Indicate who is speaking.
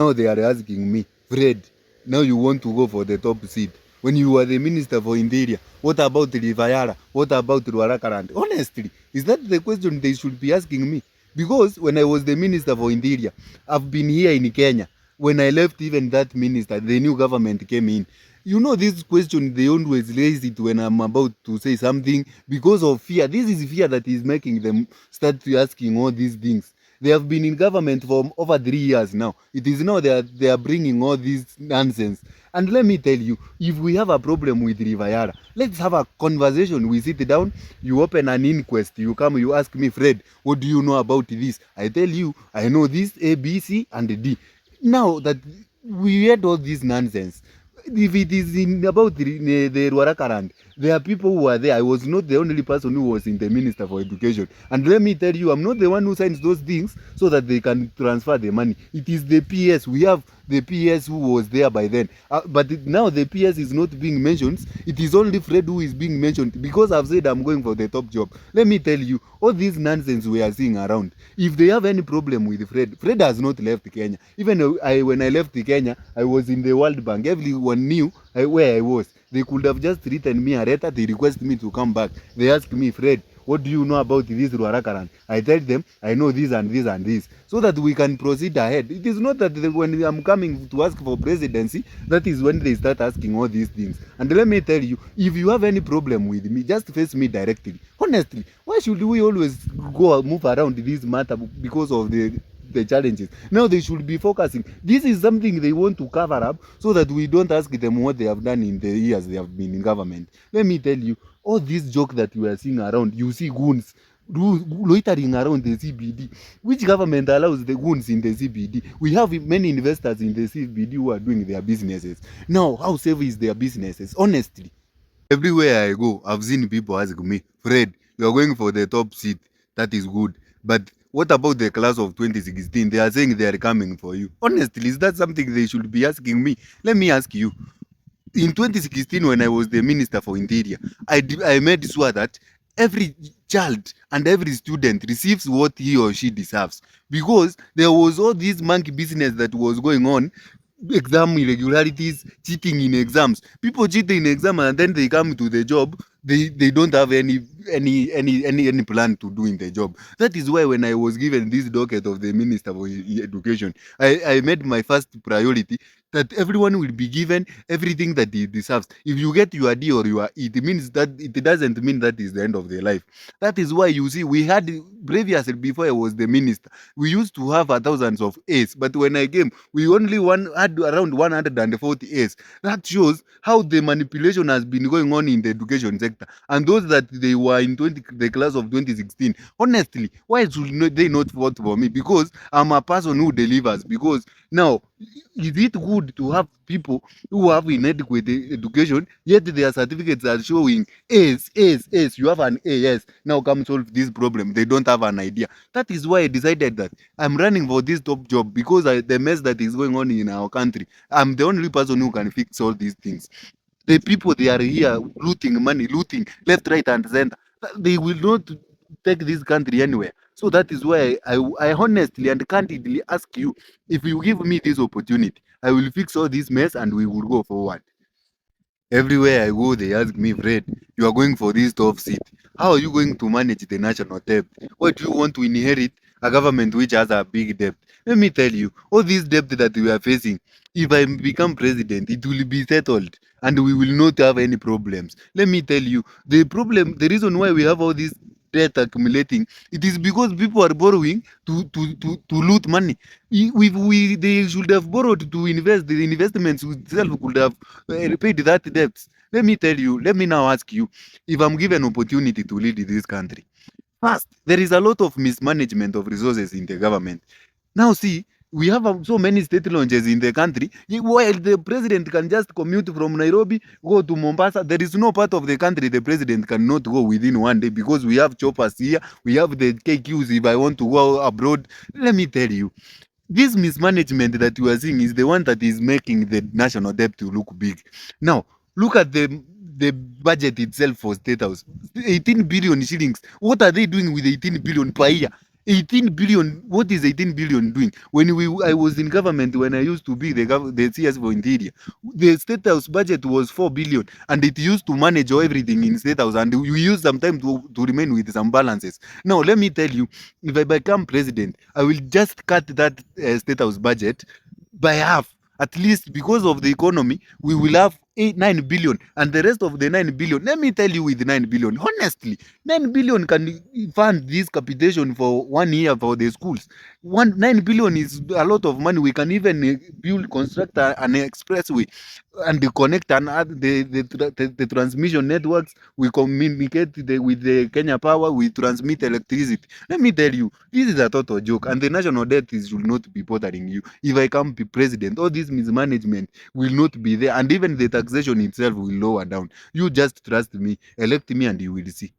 Speaker 1: Now they are asking me, Fred, now you want to go for the top seat. When you were the minister for interior, what about Rivayara? What about Ruarakarand? Honestly, is that the question they should be asking me? Because when I was the minister for interior, I've been here in Kenya. When I left even that minister, the new government came in. You know, this question, they always raise it when I'm about to say something because of fear. This is fear that is making them start to asking all these things. They have been in government for over 3 years now. It is now they are bringing all this nonsense. And let me tell you, if we have a problem with Rivayara, let's have a conversation. We sit down, you open an inquest, you come, you ask me, Fred, what do you know about this? I tell you, I know this A, B, C, and D. Now that we had all this nonsense, if it is in about the Ruarakarand, there are people who are there. I was not the only person who was in the Minister for Education. And let me tell you, I'm not the one who signs those things so that they can transfer the money. It is the PS. We have the PS who was there by then. Now the PS is not being mentioned. It is only Fred who is being mentioned because I've said I'm going for the top job. Let me tell you, all this nonsense we are seeing around, if they have any problem with Fred has not left Kenya. Even when I left Kenya, I was in the World Bank. Everyone knew where I was. They could have just written me a letter. They request me to come back. They ask me, Fred, what do you know about this Ruarakaran? I tell them, I know this and this and this, so that we can proceed ahead. It is not that when I'm coming to ask for presidency, that is when they start asking all these things. And let me tell you, if you have any problem with me, just face me directly. Honestly, why should we always go move around this matter because of the challenges? Now they should be focusing. This is something they want to cover up so that we don't ask them what they have done in the years they have been in government. Let me tell you, all this joke that we are seeing around, you see goons loitering around the CBD. Which government allows the goons in the CBD? We have many investors in the CBD who are doing their businesses. Now, how safe is their businesses? Honestly, everywhere I go, I've seen people ask me, Fred, you are going for the top seat. That is good. But what about the class of 2016? They are saying they are coming for you. Honestly, is that something they should be asking me? Let me ask you. In 2016, when I was the Minister for Interior, I made sure that every child and every student receives what he or she deserves, because there was all this monkey business that was going on, exam irregularities, cheating in exams. People cheat in exam and then they come to the job, they don't have any plan to do in the job. That is why when I was given this docket of the Minister for Education, I made my first priority that everyone will be given everything that he deserves. If you get your D or your E, it means that it doesn't mean that is the end of their life. That is why you see we had previously, before I was the minister, we used to have thousands of A's, but when I came, we only had around 140 A's. That shows how the manipulation has been going on in the education sector. And those that they were in the class of 2016, honestly, why should they not vote for me? Because I'm a person who delivers. Because now, is it good to have people who have inadequate education, yet their certificates are showing A's, A's, A's? You have an A, yes. Now come solve this problem. They don't have an idea. That is why I decided that I'm running for this top job, because the mess that is going on in our country, I'm the only person who can fix all these things. The people, they are here looting money, looting left, right, and center. They will not take this country anywhere. So that is why I honestly and candidly ask you, if you give me this opportunity, I will fix all this mess and we will go forward. Everywhere I go, they ask me, Fred, you are going for this top seat. How are you going to manage the national debt? What do you want to inherit? A government which has a big debt. Let me tell you, all this debt that we are facing, if I become president, it will be settled and we will not have any problems. Let me tell you, the reason why we have all this debt accumulating, it is because people are borrowing to loot money. They should have borrowed to invest. The investments itself could have paid that debt. Let me tell you, let me now ask you, if I'm given opportunity to lead this country, first, there is a lot of mismanagement of resources in the government. Now see, we have so many state launches in the country. While the president can just commute from Nairobi, go to Mombasa, there is no part of the country the president cannot go within one day, because we have choppers here, we have the KQs if I want to go abroad. Let me tell you, this mismanagement that you are seeing is the one that is making the national debt to look big. Now, look at the budget itself for State House. 18 billion shillings. What are they doing with 18 billion per year? 18 billion. What is 18 billion doing? When I was in government, when I used to be the CS for interior, the state house budget was 4 billion, and it used to manage everything in state house, and we used some time to remain with some balances. Now let me tell you, if I become president, I will just cut that state house budget by half. At least because of the economy, we will have 9 billion, and the rest of the 9 billion, let me tell you, with 9 billion, honestly, 9 billion can fund this capitation for 1 year for the schools. 9 billion is a lot of money. We can even construct an expressway and connect the transmission networks. We communicate with the Kenya Power. We transmit electricity. Let me tell you, this is a total joke, and the national debt should not be bothering you. If I come be president, all this mismanagement will not be there, and even the taxation itself will lower down. You just trust me, elect me, and you will see.